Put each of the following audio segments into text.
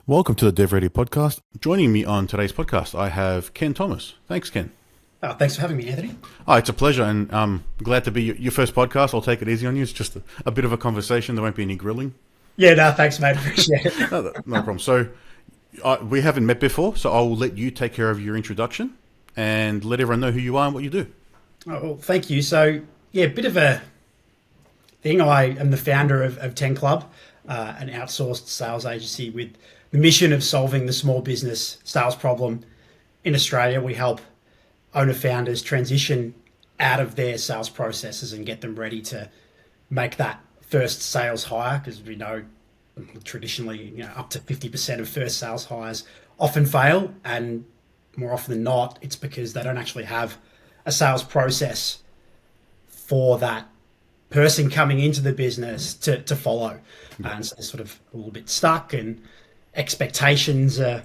Welcome to the DevReady podcast. Joining me on today's podcast, I have Ken Thomas. Thanks, Ken. Thanks for having me, Anthony. Oh, it's a pleasure, and I'm glad to be your first podcast. I'll take it easy on you. It's just a bit of a conversation. There won't be any grilling. Yeah, no, thanks, mate. Appreciate it. No problem. So we haven't met before, so I'll let you take care of your introduction and let everyone know who you are and what you do. Oh, well, thank you. So, yeah, a bit of a thing. I am the founder of TenClub, an outsourced sales agency with the mission of solving the small business sales problem in Australia. We help owner-founders transition out of their sales processes and get them ready to make that first sales hire, because we know traditionally, up to 50% of first sales hires often fail, and more often than not, it's because they don't actually have a sales process for that person coming into the business to follow. And so they're sort of a little bit stuck, and expectations are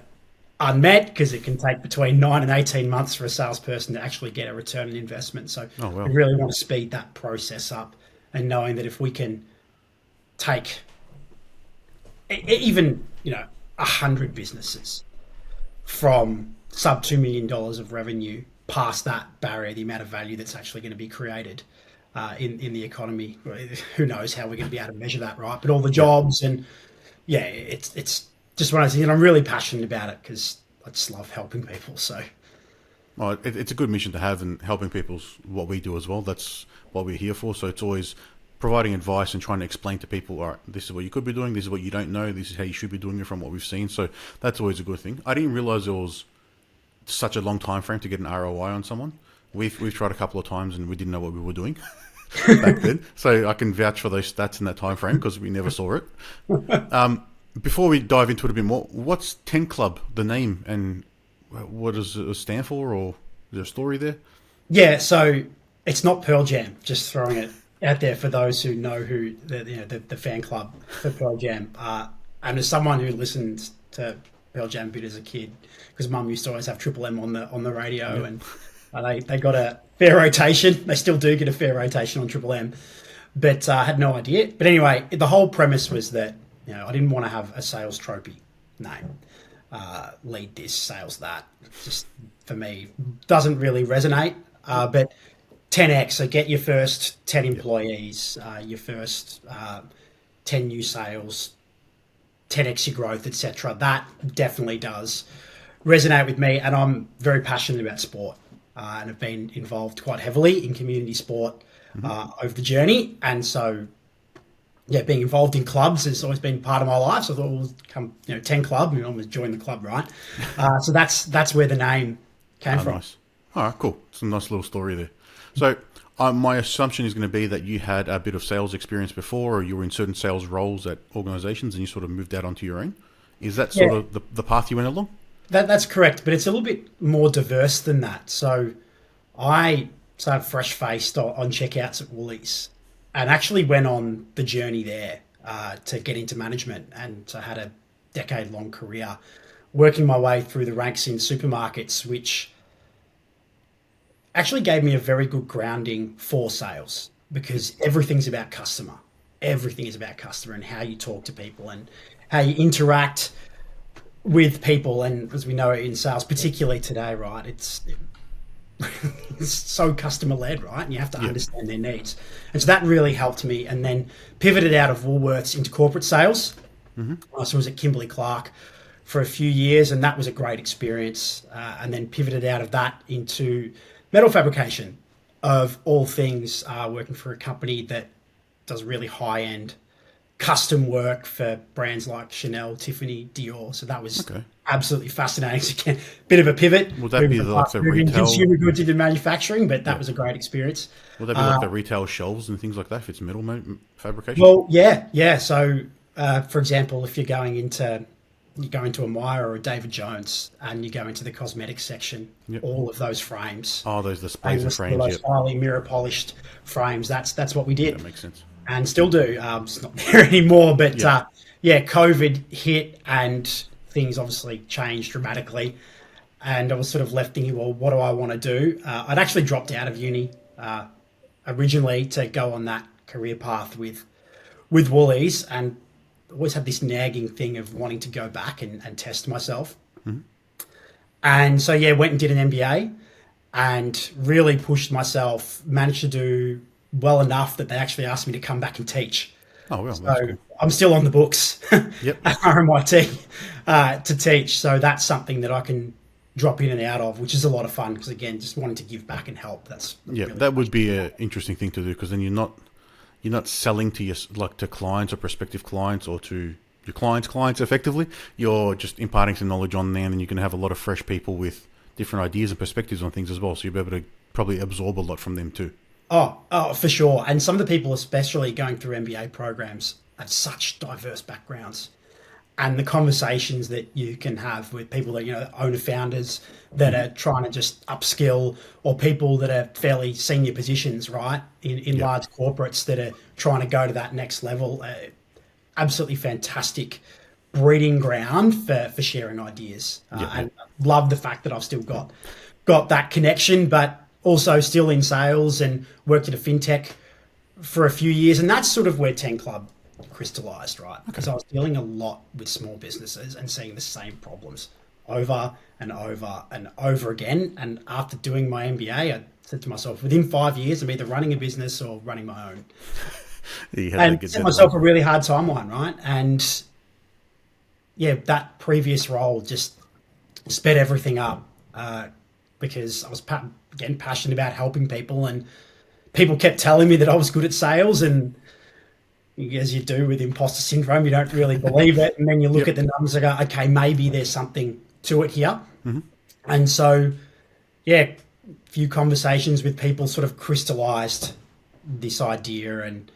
unmet because it can take between 9 and 18 months for a salesperson to actually get a return on investment. So we really want to speed that process up, and knowing that if we can take even 100 businesses from sub $2 million of revenue past that barrier, the amount of value that's actually going to be created in the economy. Who knows how we're going to be able to measure that, right? But all the jobs, and it's just one of those things, and I'm really passionate about it because I just love helping people. So, well, it's a good mission to have, and helping people's what we do as well. That's what we're here for. So it's always providing advice and trying to explain to people, all right, this is what you could be doing, this is what you don't know, this is how you should be doing it from what we've seen. So that's always a good thing. I didn't realize there was such a long time frame to get an ROI on someone. We've tried a couple of times and we didn't know what we were doing back then. So I can vouch for those stats in that time frame because we never saw it. Before we dive into it a bit more, what's TenClub, the name, and what does it stand for, or is there a story there? Yeah, so it's not Pearl Jam, just throwing it out there for those who know who the fan club for Pearl Jam. And as someone who listened to Pearl Jam a bit as a kid, because Mum used to always have Triple M on the radio, and they got a fair rotation. They still do get a fair rotation on Triple M, but I had no idea. But anyway, the whole premise was that I didn't want to have a sales trophy name, lead this, sales that. Just for me, doesn't really resonate. But 10x, so get your first 10 employees, your first 10 new sales, 10x your growth, etc. That definitely does resonate with me, and I'm very passionate about sport, and have been involved quite heavily in community sport over the journey. And so, being involved in clubs has always been part of my life. So I thought, well, come, TenClub, I'm going to join the club, right? So that's where the name came from. Nice. All right, cool. It's a nice little story there. So my assumption is going to be that you had a bit of sales experience before, or you were in certain sales roles at organizations and you sort of moved out onto your own. Is that sort of the path you went along? That's correct, but it's a little bit more diverse than that. So I started fresh-faced on checkouts at Woolies, and actually went on the journey there to get into management. And so I had a decade-long career working my way through the ranks in supermarkets, which actually gave me a very good grounding for sales, because everything's about customer. Everything is about customer and how you talk to people and how you interact with people. And as we know in sales, particularly today, right, it's so customer led, right? And you have to understand their needs. And so that really helped me, and then pivoted out of Woolworths into corporate sales. So I was at Kimberly-Clark for a few years, and that was a great experience. And then pivoted out of that into metal fabrication, of all things, working for a company that does really high-end custom work for brands like Chanel, Tiffany, Dior. So that was absolutely fascinating. So again, bit of a pivot. Would that be like the retail? Consumer goods into manufacturing, but that was a great experience. Would that be like the retail shelves and things like that if it's metal fabrication? Well, yeah. So, for example, if you go into a Myer or a David Jones and you go into the cosmetics section, all of those frames. Oh, those displays and frames. Those highly mirror polished frames. That's what we did. That makes sense. And still do. It's not there anymore, but COVID hit and things obviously changed dramatically. And I was sort of left thinking, well, what do I want to do? I'd actually dropped out of uni originally to go on that career path with Woolies, and always had this nagging thing of wanting to go back and test myself. And so, yeah, went and did an MBA and really pushed myself, managed to do well enough that they actually asked me to come back and teach. Oh, well, So that's cool. I'm still on the books Yep. at RMIT to teach. So that's something that I can drop in and out of, which is a lot of fun because, again, just wanting to give back and help. That's Yeah, really that would be an interesting thing to do, because then you're not selling to to clients or prospective clients or to your clients effectively. You're just imparting some knowledge on them, and you can have a lot of fresh people with different ideas and perspectives on things as well. So you'll be able to probably absorb a lot from them too. Oh, for sure. And some of the people, especially going through MBA programs, have such diverse backgrounds. And the conversations that you can have with people that, owner founders that are trying to just upskill, or people that are fairly senior positions, right, in large corporates that are trying to go to that next level. Absolutely fantastic breeding ground for sharing ideas. And love the fact that I've still got that connection, but also still in sales and worked at a fintech for a few years. And that's sort of where TenClub crystallized, right? Because I was dealing a lot with small businesses and seeing the same problems over and over and over again. And after doing my MBA, I said to myself, within 5 years, I'm either running a business or running my own. And set myself a really hard timeline, right? And yeah, that previous role just sped everything up because I was, again, passionate about helping people, and people kept telling me that I was good at sales, and as you do with imposter syndrome, you don't really believe it. And then you look at the numbers and go, okay, maybe there's something to it here. And so, yeah, a few conversations with people sort of crystallized this idea, and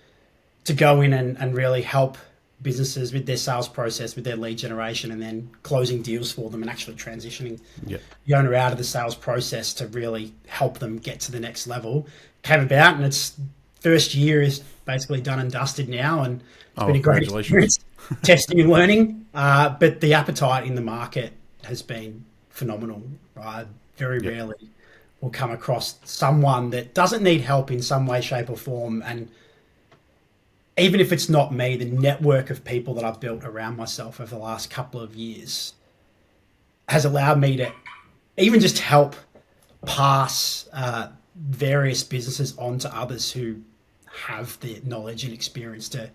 to go in and really help businesses with their sales process, with their lead generation, and then closing deals for them and actually transitioning the owner out of the sales process to really help them get to the next level came about. And its first year is basically done and dusted now, and it's been a great experience testing and learning. But the appetite in the market has been phenomenal. Very rarely will come across someone that doesn't need help in some way, shape or form. And even if it's not me, the network of people that I've built around myself over the last couple of years has allowed me to even just help pass various businesses on to others who have the knowledge and experience to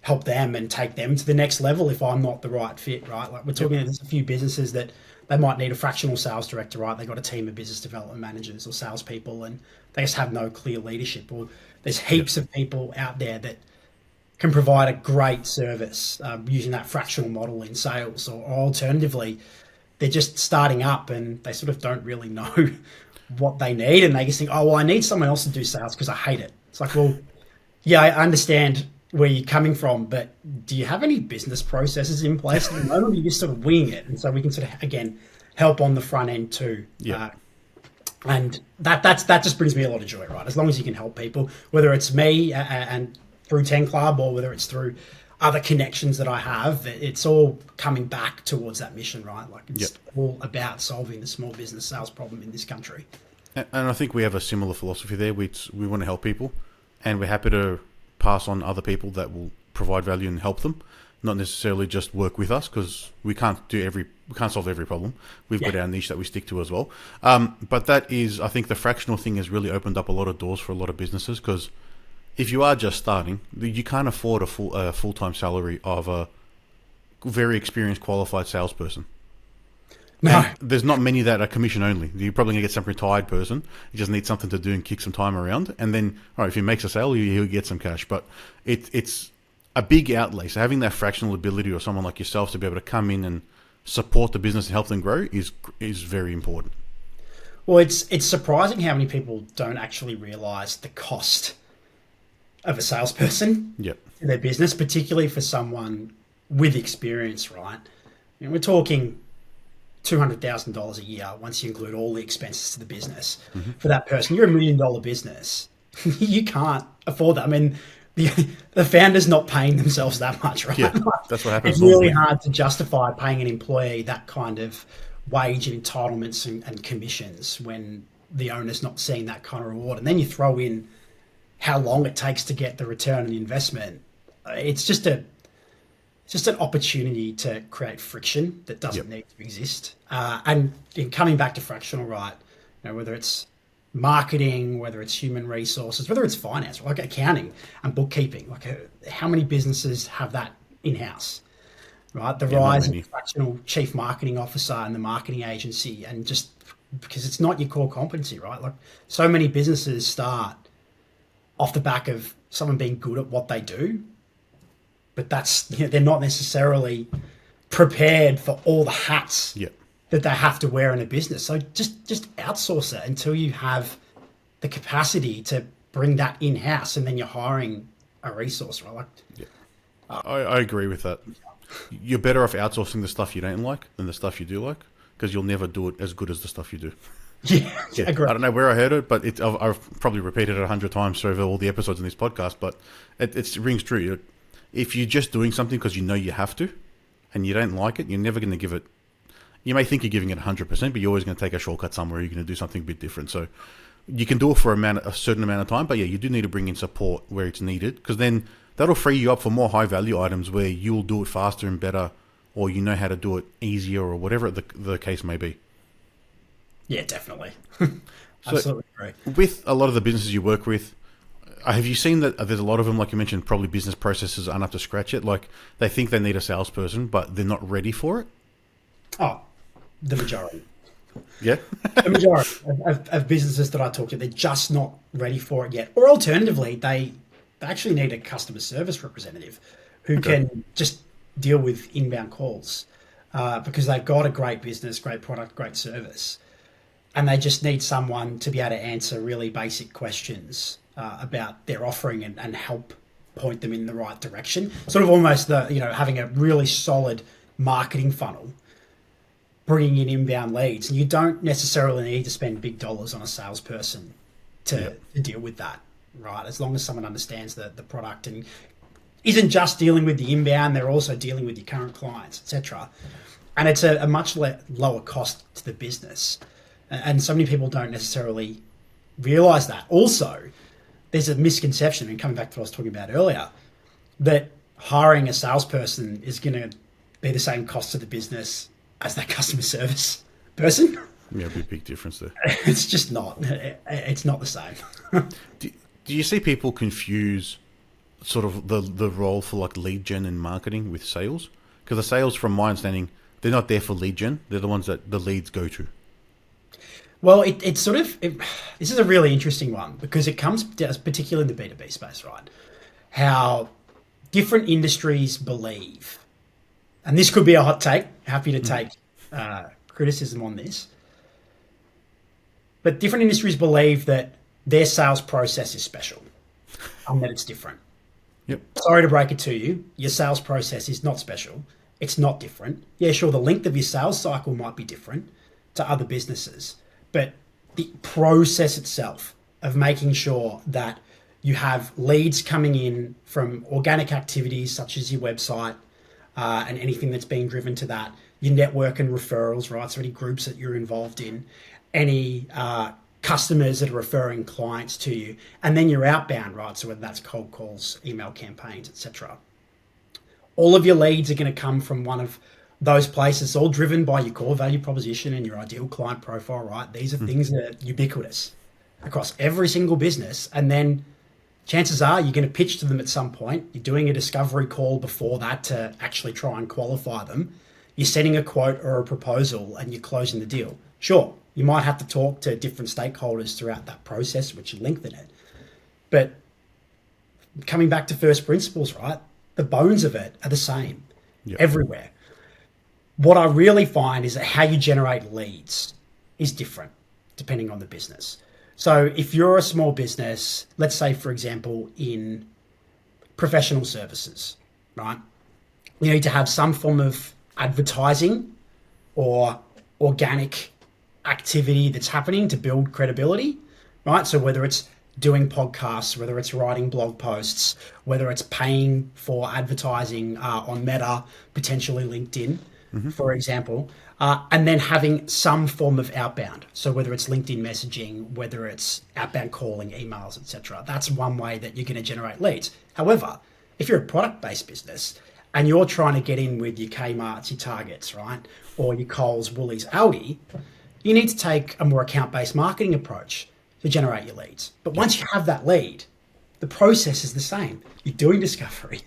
help them and take them to the next level if I'm not the right fit, right? Like we're talking, there's a few businesses that they might need a fractional sales director, right? They got a team of business development managers or salespeople, and they just have no clear leadership. Or there's heaps of people out there that can provide a great service using that fractional model in sales, or alternatively, they're just starting up and they sort of don't really know what they need, and they just think, oh, well, I need someone else to do sales because I hate it. It's like, well, yeah, I understand where you're coming from, but do you have any business processes in place at the moment, or are you just sort of winging it? And so we can sort of, again, help on the front end too. And that just brings me a lot of joy, right? As long as you can help people, whether it's me and through TenClub, or whether it's through other connections that I have, it's all coming back towards that mission, right? Like it's all about solving the small business sales problem in this country. And I think we have a similar philosophy there. We want to help people, and we're happy to pass on other people that will provide value and help them, not necessarily just work with us, because we can't solve every problem. We've got our niche that we stick to as well. But that is, I think the fractional thing has really opened up a lot of doors for a lot of businesses, because if you are just starting, you can't afford a full-time salary of a very experienced, qualified salesperson. No. And there's not many that are commission only. You're probably going to get some retired person. You just need something to do and kick some time around. And then, all right, if he makes a sale, he'll get some cash. But it's a big outlay. So having that fractional ability, or someone like yourself to be able to come in and support the business and help them grow is very important. Well, it's surprising how many people don't actually realize the cost of a salesperson in their business, particularly for someone with experience, right? We're talking $200,000 a year once you include all the expenses to the business. For that person. You're $1 million business. You can't afford that. I mean, the founder's not paying themselves that much, right? Yeah, that's what happens. It's really hard to justify paying an employee that kind of wage and entitlements and commissions when the owner's not seeing that kind of reward. And then you throw in how long it takes to get the return on investment. It's just just an opportunity to create friction that doesn't need to exist. And in coming back to fractional, right, whether it's marketing, whether it's human resources, whether it's finance, like accounting and bookkeeping, how many businesses have that in-house, right? The rise of the fractional chief marketing officer and the marketing agency, and just because it's not your core competency, right? Like so many businesses start off the back of someone being good at what they do, but that's, they're not necessarily prepared for all the hats that they have to wear in a business. So just outsource it until you have the capacity to bring that in-house, and then you're hiring a resource, right? I agree with that. You're better off outsourcing the stuff you don't like than the stuff you do like, because you'll never do it as good as the stuff you do. Yeah, agree. I don't know where I heard it, but I've probably repeated it 100 times over all the episodes in this podcast, but it rings true. If you're just doing something because you know you have to, and you don't like it, you're never going to give it. You may think you're giving it 100%, but you're always going to take a shortcut somewhere. You're going to do something a bit different. So you can do it for a certain amount of time, but you do need to bring in support where it's needed, because then that'll free you up for more high value items where you'll do it faster and better, or you know how to do it easier, or whatever the case may be. Yeah, definitely. Absolutely great. With a lot of the businesses you work with, have you seen that there's a lot of them, like you mentioned, probably business processes aren't up to scratch yet? Like they think they need a salesperson, but they're not ready for it? Oh, the majority. Yeah. The majority of businesses that I talk to, they're just not ready for it yet. Or alternatively, they actually need a customer service representative who can just deal with inbound calls because they've got a great business, great product, great service. And they just need someone to be able to answer really basic questions about their offering and help point them in the right direction. Sort of almost having a really solid marketing funnel, bringing in inbound leads. And you don't necessarily need to spend big dollars on a salesperson to deal with that, right? As long as someone understands the product and isn't just dealing with the inbound, they're also dealing with your current clients, etc. And it's a much lower cost to the business. And so many people don't necessarily realize that. Also, there's a misconception, and coming back to what I was talking about earlier, that hiring a salesperson is going to be the same cost to the business as that customer service person. Yeah, it'd be a big difference there. It's just not. It's not the same. Do you see people confuse sort of the role for like lead gen and marketing with sales? Because the sales, from my understanding, they're not there for lead gen. They're the ones that the leads go to. Well, this is a really interesting one because it comes particularly in the B2B space, right? How different industries believe, and this could be a hot take, happy to take criticism on this, but different industries believe that their sales process is special and that it's different. Yep. Sorry to break it to you, your sales process is not special. It's not different. Yeah, sure, the length of your sales cycle might be different to other businesses, but the process itself of making sure that you have leads coming in from organic activities such as your website and anything that's being driven to that, your network and referrals, right? So any groups that you're involved in, any customers that are referring clients to you, and then your outbound, right? So whether that's cold calls, email campaigns, etc. All of your leads are going to come from one of those places, all driven by your core value proposition and your ideal client profile, right? These are things that are ubiquitous across every single business. And then chances are you're going to pitch to them at some point. You're doing a discovery call before that to actually try and qualify them. You're sending a quote or a proposal and you're closing the deal. Sure, you might have to talk to different stakeholders throughout that process, which will lengthen it. But coming back to first principles, right? The bones of it are the same everywhere. What I really find is that how you generate leads is different depending on the business. So if you're a small business, let's say, for example, in professional services, right? You need to have some form of advertising or organic activity that's happening to build credibility, right? So whether it's doing podcasts, whether it's writing blog posts, whether it's paying for advertising on Meta, potentially LinkedIn, for example, and then having some form of outbound. So whether it's LinkedIn messaging, whether it's outbound calling, emails, etc. That's one way that you're going to generate leads. However, if you're a product-based business and you're trying to get in with your Kmart's, your Targets, right? Or your Coles, Woolies, Aldi, you need to take a more account-based marketing approach to generate your leads. But once you have that lead, the process is the same. You're doing discovery,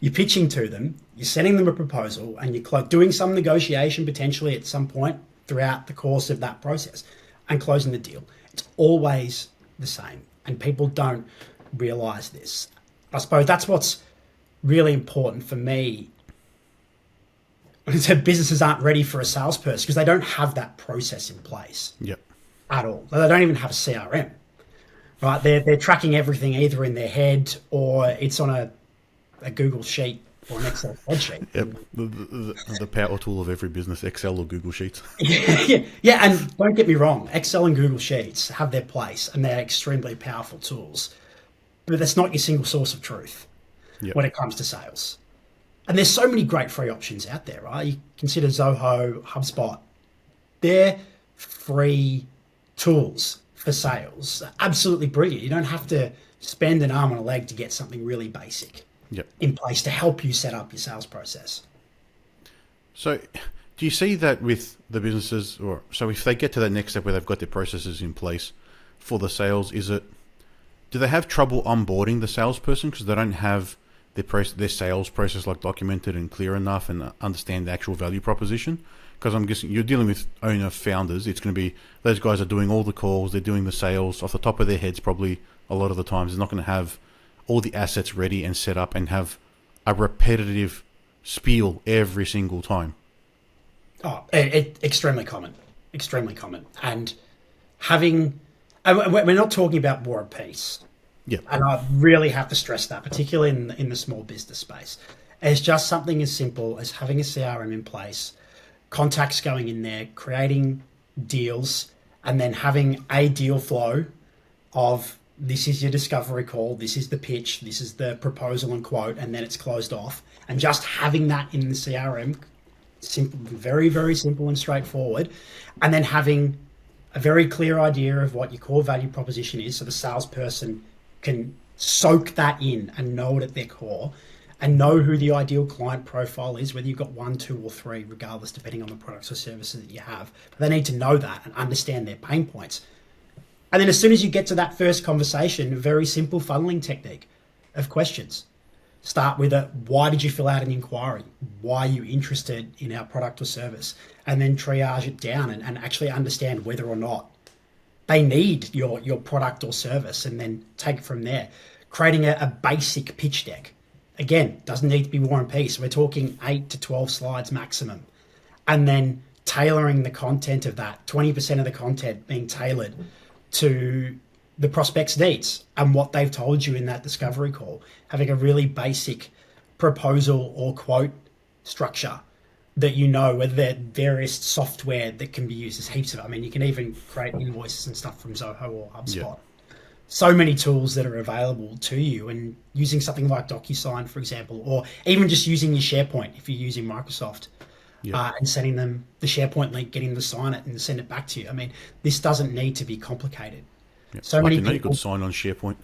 you're pitching to them, you're sending them a proposal, and you're doing some negotiation potentially at some point throughout the course of that process and closing the deal. It's always the same, and people don't realize this. I suppose that's what's really important for me when I said businesses aren't ready for a salesperson, because they don't have that process in place at all. They don't even have a CRM, right? They're tracking everything either in their head or it's on a Google sheet or an Excel spreadsheet. Yep, the power tool of every business, Excel or Google Sheets. Yeah, and don't get me wrong, Excel and Google Sheets have their place and they're extremely powerful tools, but that's not your single source of truth when it comes to sales. And there's so many great free options out there, right? You consider Zoho, HubSpot. They're free tools for sales. Absolutely brilliant. You don't have to spend an arm and a leg to get something really basic in place to help you set up your sales process. So do you see that with the businesses, or so if they get to that next step where they've got their processes in place for the sales, do they have trouble onboarding the salesperson because they don't have their sales process like documented and clear enough and understand the actual value proposition? Because I'm guessing you're dealing with owner founders. It's going to be those guys are doing all the calls, they're doing the sales off the top of their heads probably a lot of the times. They're not going to have all the assets ready and set up and have a repetitive spiel every single time. Oh, extremely common. And we're not talking about War and Peace. Yeah. And I really have to stress that, particularly in the small business space. It's just something as simple as having a CRM in place, contacts going in there, creating deals, and then having a deal flow of this is your discovery call, this is the pitch, this is the proposal and quote, and then it's closed off. And just having that in the CRM, simple, very, very simple and straightforward, and then having a very clear idea of what your core value proposition is so the salesperson can soak that in and know it at their core and know who the ideal client profile is, whether you've got 1, 2, or 3, regardless, depending on the products or services that you have. But they need to know that and understand their pain points. And then as soon as you get to that first conversation, a very simple funneling technique of questions. Start with why did you fill out an inquiry? Why are you interested in our product or service? And then triage it down and actually understand whether or not they need your product or service, and then take it from there. Creating a basic pitch deck. Again, doesn't need to be War and Peace. We're talking 8 to 12 slides maximum. And then tailoring the content of that, 20% of the content being tailored to the prospect's needs and what they've told you in that discovery call. Having a really basic proposal or quote structure that whether they're various software that can be used. There's heaps of it. I mean, you can even create invoices and stuff from Zoho or HubSpot. Yeah. So many tools that are available to you, and using something like DocuSign, for example, or even just using your SharePoint if you're using Microsoft, and sending them the SharePoint link, getting them to sign it and send it back to you. I mean, this doesn't need to be complicated. Yeah. I didn't know you could sign on SharePoint.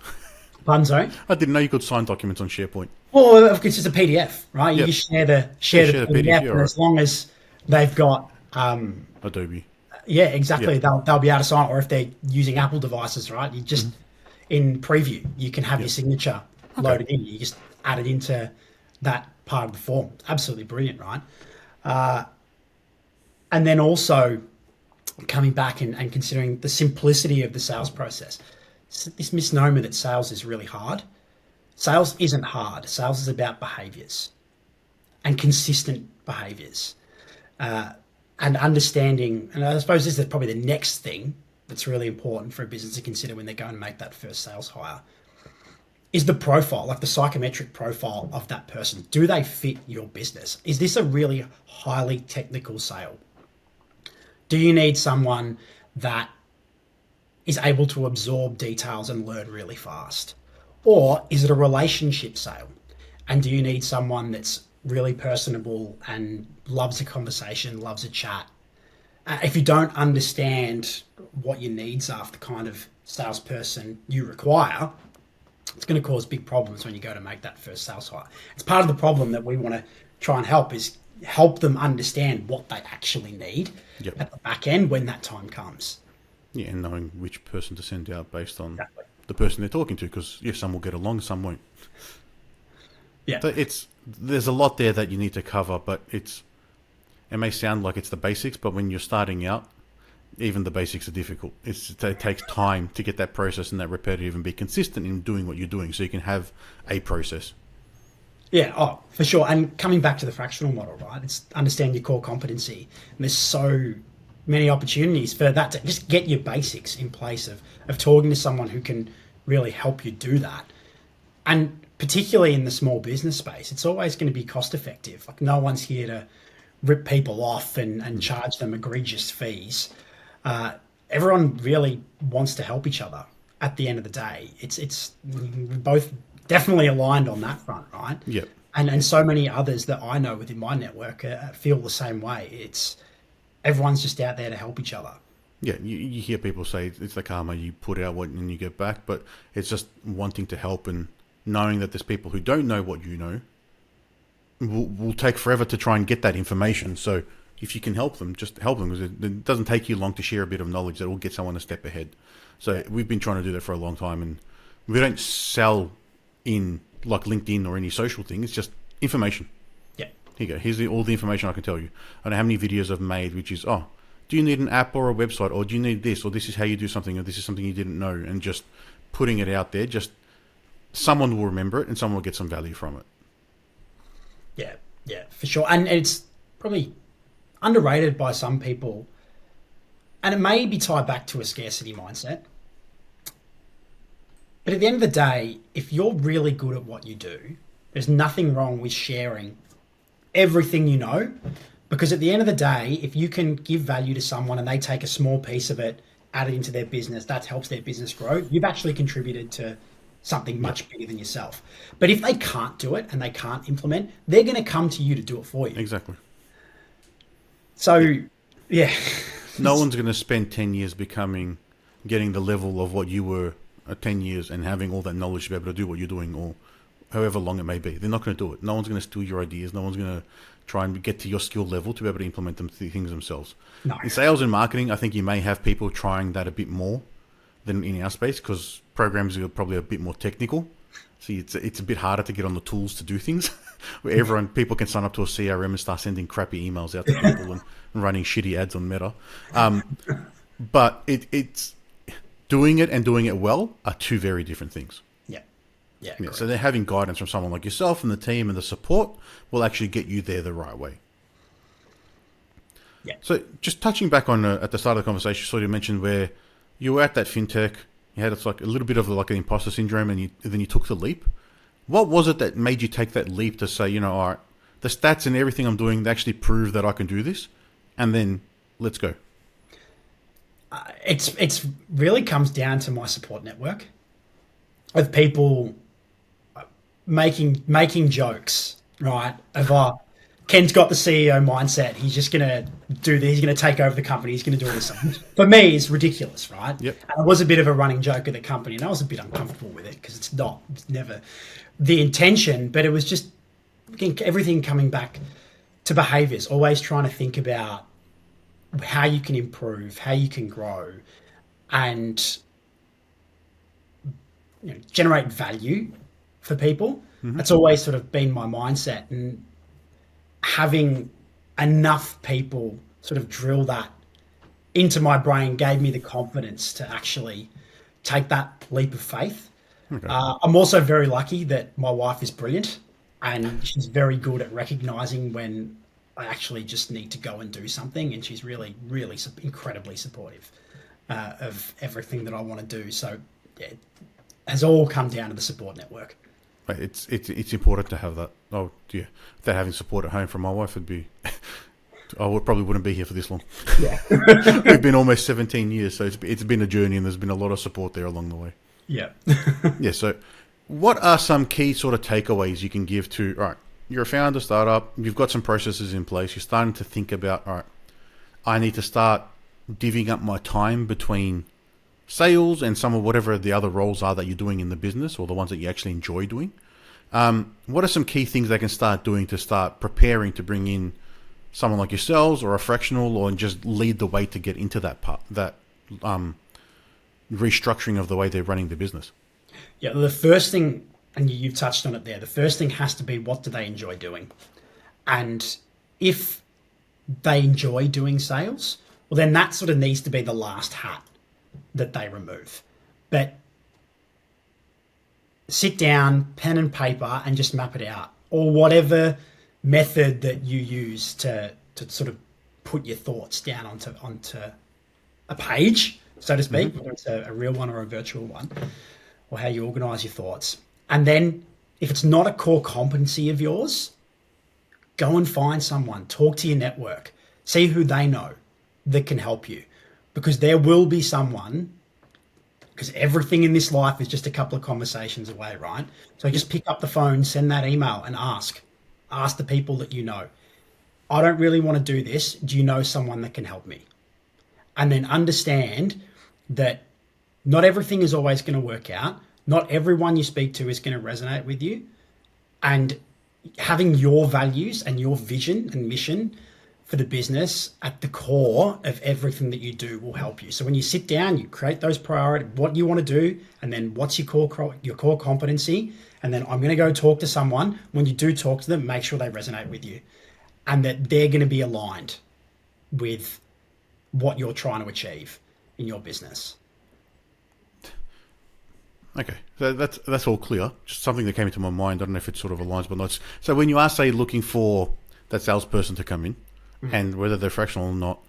Pardon, sorry? I didn't know you could sign documents on SharePoint. Well, of course, it's a PDF, right? You just share the PDF, and as long as they've got Adobe. Yeah, exactly. Yeah. They'll be able to sign it, or if they're using Apple devices, right? You just in preview, you can have your signature loaded in. You just add it into that part of the form. Absolutely brilliant, right? And then also coming back and considering the simplicity of the sales process. This misnomer that sales is really hard. Sales isn't hard. Sales is about behaviors and consistent behaviors, and understanding. And I suppose this is probably the next thing that's really important for a business to consider when they're going to make that first sales hire, is the profile, like the psychometric profile of that person. Do they fit your business? Is this a really highly technical sale? Do you need someone that is able to absorb details and learn really fast? Or is it a relationship sale? And do you need someone that's really personable and loves a conversation, loves a chat? If you don't understand what your needs are for the kind of salesperson you require, it's going to cause big problems when you go to make that first sales hire. It's part of the problem that we want to try and help them understand what they actually need at the back end when that time comes. Yeah, and knowing which person to send out based on the person they're talking to, because some will get along, some won't. Yeah, so there's a lot there that you need to cover, but it may sound like it's the basics, but when you're starting out, even the basics are difficult. It takes time to get that process and that repetitive and be consistent in doing what you're doing, so you can have a process. Yeah, for sure. And coming back to the fractional model, right? It's understand your core competency. And there's so many opportunities for that to just get your basics in place of talking to someone who can really help you do that. And particularly in the small business space, it's always going to be cost effective. Like, no one's here to rip people off and charge them egregious fees. Everyone really wants to help each other at the end of the day. It's both definitely aligned on that front, right? Yep. And so many others that I know within my network feel the same way. Everyone's just out there to help each other. Yeah, you hear people say it's the karma, you put out what and you get back, but it's just wanting to help and knowing that there's people who don't know what you know will take forever to try and get that information. So if you can help them, just help them, because it doesn't take you long to share a bit of knowledge that will get someone a step ahead. So we've been trying to do that for a long time, and we don't sell in like LinkedIn or any social thing. It's just information. Yeah. Here you go. Here's all the information I can tell you. I know how many videos I've made, which is, do you need an app or a website, or do you need this, or this is how you do something, or this is something you didn't know, and just putting it out there, just someone will remember it and someone will get some value from it. Yeah, for sure. And it's probably underrated by some people, and it may be tied back to a scarcity mindset. But at the end of the day, if you're really good at what you do, there's nothing wrong with sharing everything you know, because at the end of the day, if you can give value to someone and they take a small piece of it, add it into their business, that helps their business grow, you've actually contributed to something much bigger than yourself. But if they can't do it and they can't implement, they're going to come to you to do it for you. Exactly. So, yeah. No one's going to spend 10 years getting the level of what you were at 10 years and having all that knowledge to be able to do what you're doing, or however long it may be. They're not going to do it. No one's going to steal your ideas. No one's going to try and get to your skill level to be able to implement things themselves. No. In sales and marketing, I think you may have people trying that a bit more than in our space, because programs are probably a bit more technical. So it's a bit harder to get on the tools to do things. Where people can sign up to a CRM and start sending crappy emails out to people and running shitty ads on Meta. But it's doing it and doing it well are two very different things. Yeah. So they're having guidance from someone like yourself and the team and the support will actually get you there the right way. Yeah. So just touching back on at the start of the conversation, sort of mentioned where you were at that fintech, you had like a little bit of like an imposter syndrome, and then you took the leap. What was it that made you take that leap to say, all right, the stats and everything I'm doing, they actually prove that I can do this, and then let's go? It's really comes down to my support network of people making jokes, right? Of Ken's got the CEO mindset. He's just going to do this. He's going to take over the company. He's going to do all this stuff. For me, it's ridiculous, right? Yep. And it was a bit of a running joke at the company, and I was a bit uncomfortable with it because it's never the intention, but it was just everything coming back to behaviors, always trying to think about how you can improve, how you can grow, and generate value for people. Mm-hmm. That's always sort of been my mindset, and having enough people sort of drill that into my brain gave me the confidence to actually take that leap of faith. Okay. I'm also very lucky that my wife is brilliant, and she's very good at recognizing when I actually just need to go and do something, and she's really, really incredibly supportive of everything that I want to do. So yeah, it has all come down to the support network. It's important to have that. Oh yeah, without having support at home from my wife, probably wouldn't be here for this long. Yeah, we've been almost 17 years, so it's been a journey, and there's been a lot of support there along the way. Yeah, yeah. So, what are some key sort of takeaways you can give to? All right, you're a founder, startup. You've got some processes in place. You're starting to think about, all right, I need to start divvying up my time between sales and some of whatever the other roles are that you're doing in the business or the ones that you actually enjoy doing, what are some key things they can start doing to start preparing to bring in someone like yourselves or a fractional, or just lead the way to get into that part, that restructuring of the way they're running the business? Yeah, the first thing, and you've touched on it there, the first thing has to be, what do they enjoy doing? And if they enjoy doing sales, well, then that sort of needs to be the last hat that they remove. But sit down, pen and paper, and just map it out, or whatever method that you use to sort of put your thoughts down onto a page, so to speak, whether it's a real one or a virtual one, or how you organize your thoughts. And then if it's not a core competency of yours, go and find someone, talk to your network, see who they know that can help you, because there will be someone, because everything in this life is just a couple of conversations away, right? So just pick up the phone, send that email and ask the people that you know, I don't really want to do this. Do you know someone that can help me? And then understand that not everything is always going to work out. Not everyone you speak to is going to resonate with you. And having your values and your vision and mission for the business at the core of everything that you do will help you. So when you sit down, you create those priorities, what you want to do, and then what's your core competency. And then I'm going to go talk to someone. When you do talk to them, make sure they resonate with you and that they're going to be aligned with what you're trying to achieve in your business. Okay, so that's all clear. Just something that came into my mind. I don't know if it sort of aligns with notes. So when you are, say, looking for that salesperson to come in, and whether they're fractional or not,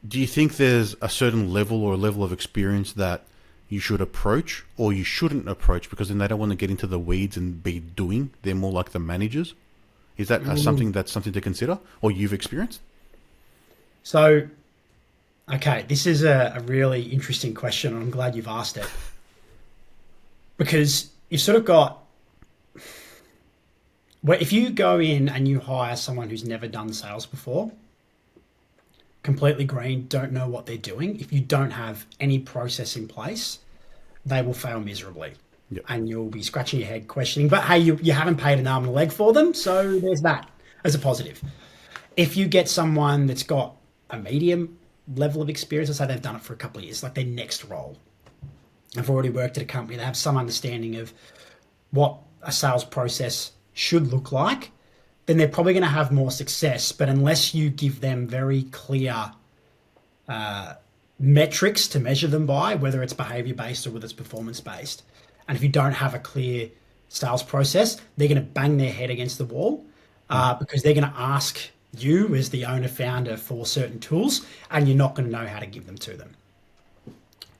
do you think there's a certain level or a level of experience that you should approach or you shouldn't approach, because then they don't want to get into the weeds and be doing? They're more like the managers. Is that something to consider, or you've experienced? So, okay, this is a really interesting question, and I'm glad you've asked it. Because you've sort of got, well, if you go in and you hire someone who's never done sales before, completely green, don't know what they're doing, if you don't have any process in place, they will fail miserably. Yep. And you'll be scratching your head questioning, but hey, you haven't paid an arm and a leg for them, so there's that as a positive. If you get someone that's got a medium level of experience, let's say they've done it for a couple of years, like their next role, I've already worked at a company, they have some understanding of what a sales process should look like, then they're probably going to have more success. But unless you give them very clear metrics to measure them by, whether it's behavior-based or whether it's performance-based, and if you don't have a clear sales process, they're going to bang their head against the wall because they're going to ask you as the owner-founder for certain tools, and you're not going to know how to give them to them.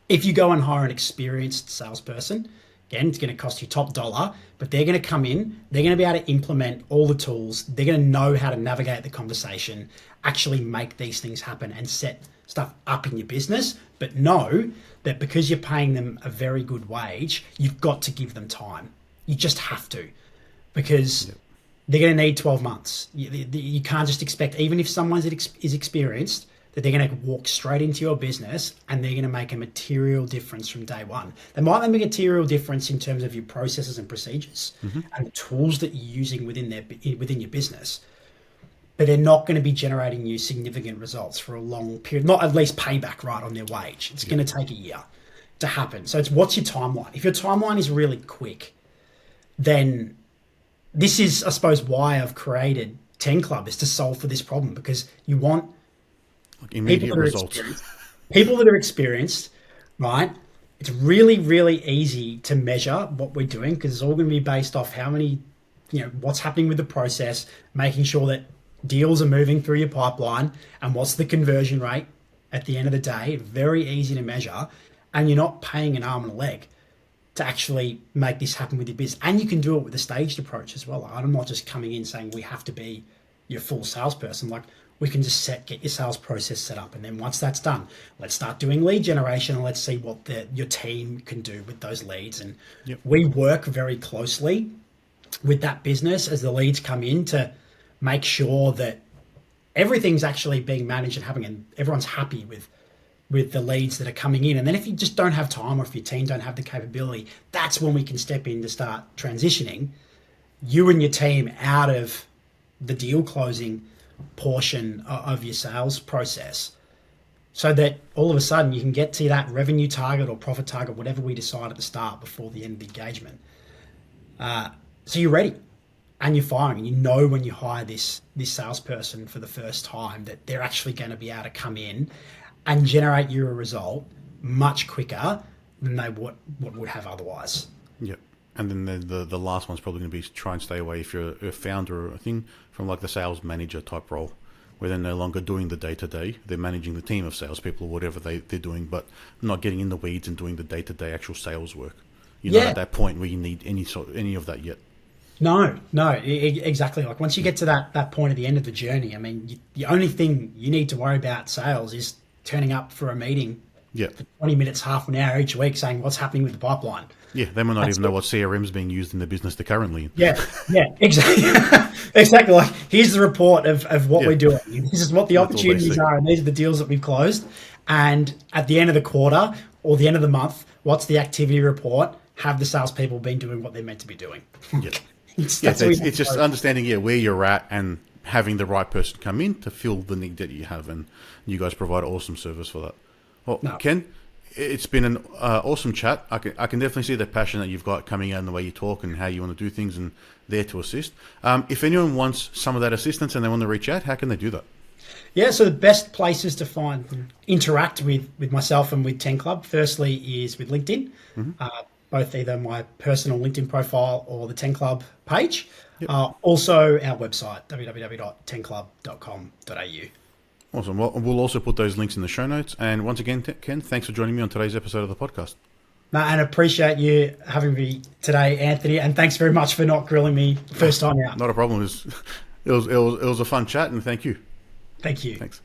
If you go and hire an experienced salesperson, again, it's going to cost you top dollar, but they're going to come in, they're going to be able to implement all the tools, they're going to know how to navigate the conversation, actually make these things happen and set stuff up in your business, but know that because you're paying them a very good wage, you've got to give them time. You just have to, because they're going to need 12 months. You can't just expect, even if someone is experienced, that they're going to walk straight into your business and they're going to make a material difference from day one. They might make a material difference in terms of your processes and procedures and the tools that you're using within your business, but they're not going to be generating you significant results for a long period, not at least payback right on their wage. It's going to take a year to happen. So it's, what's your timeline? If your timeline is really quick, then this is, I suppose, why I've created TenClub, is to solve for this problem, because you want immediate results. People that are experienced, right? It's really, really easy to measure what we're doing, because it's all going to be based off how many, what's happening with the process, making sure that deals are moving through your pipeline, and what's the conversion rate at the end of the day. Very easy to measure, and you're not paying an arm and a leg to actually make this happen with your business. And you can do it with a staged approach as well. I'm not just coming in saying we have to be your full salesperson. Like, we can just get your sales process set up, and then once that's done, let's start doing lead generation, and let's see what your team can do with those leads. And we work very closely with that business as the leads come in to make sure that everything's actually being managed and happening, and everyone's happy with with the leads that are coming in. And then if you just don't have time, or if your team don't have the capability, that's when we can step in to start transitioning you and your team out of the deal closing portion of your sales process, so that all of a sudden you can get to that revenue target or profit target, whatever we decide at the start before the end of the engagement. So you're ready and you're firing, and you know when you hire this salesperson for the first time that they're actually going to be able to come in and generate you a result much quicker than they would have otherwise. Yep. And then the last one's probably going to be try and stay away if you're a founder or a thing from like the sales manager type role, where they're no longer doing the day-to-day. They're managing the team of salespeople or whatever they're doing, but not getting in the weeds and doing the day-to-day actual sales work. You're not at that point where you need any of that yet. No, exactly. Like once you get to that point at the end of the journey, I mean, the only thing you need to worry about sales is turning up for a meeting for 20 minutes, half an hour each week saying what's happening with the pipeline. Yeah, they might not even know what CRM is being used in the business they're currently in. Yeah, exactly. Exactly. Like, here's the report of what we're doing. This is what the opportunities are, and these are the deals that we've closed. And at the end of the quarter or the end of the month, what's the activity report? Have the salespeople been doing what they're meant to be doing? Yeah. It's just understanding where you're at and having the right person come in to fill the need that you have, and you guys provide awesome service for that. Well, Ken, it's been an awesome chat. I can definitely see the passion that you've got coming out in the way you talk and how you want to do things, and there to assist. If anyone wants some of that assistance and they want to reach out, how can they do that? Yeah, so the best places to interact with myself and with TenClub, firstly, is with LinkedIn. Both either my personal LinkedIn profile or the TenClub page. Also our website, www.tenclub.com.au. Awesome. Well, we'll also put those links in the show notes. And once again, Ken, thanks for joining me on today's episode of the podcast. And appreciate you having me today, Anthony. And thanks very much for not grilling me first time out. Not a problem. It was a fun chat, and thank you. Thank you. Thanks.